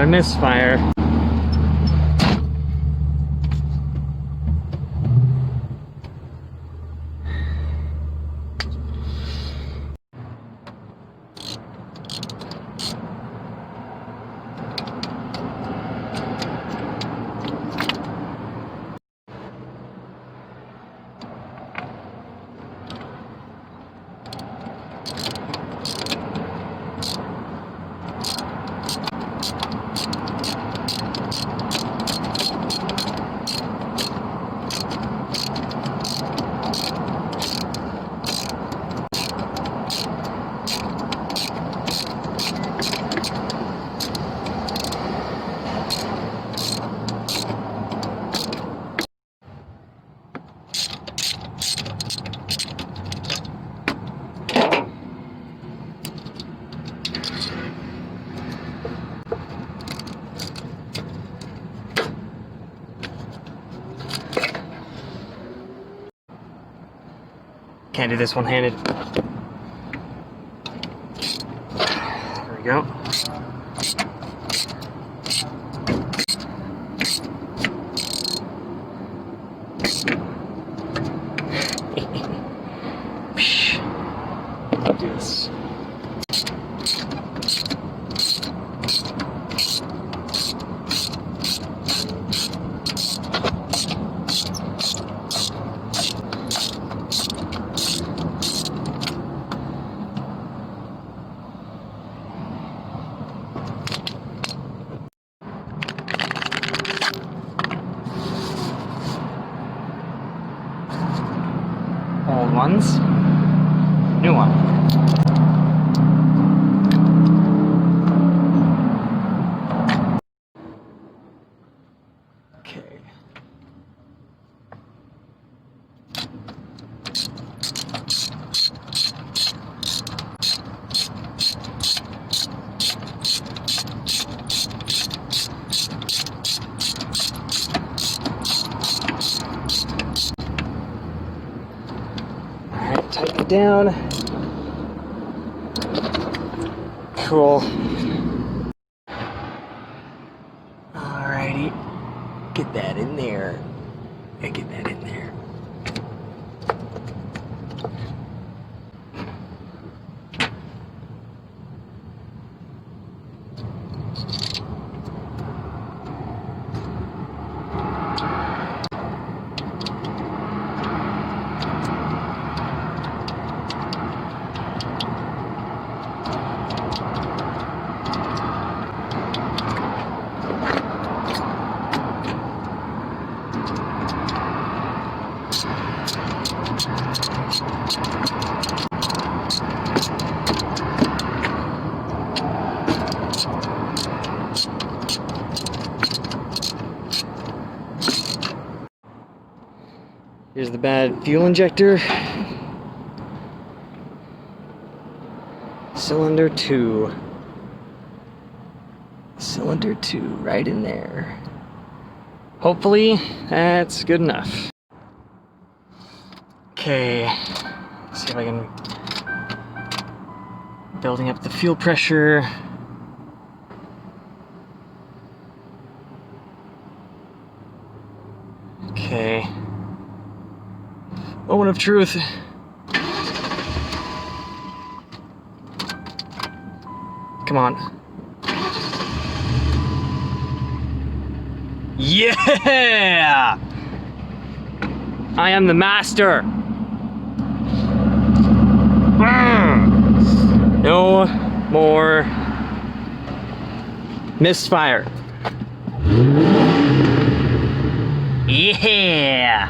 Got a misfire. Can't do this one-handed. There we go. Do this. Old ones, new one. Okay. Tighten it down. Cool. Alrighty. Get that in there. Get that in there. Here's the bad fuel injector. Cylinder 2. Cylinder 2, right in there. Hopefully, that's good enough. Okay, let's see if I can... Building up the fuel pressure. Okay. Moment of truth. Come on. Yeah! I am the master. No more misfire. Yeah!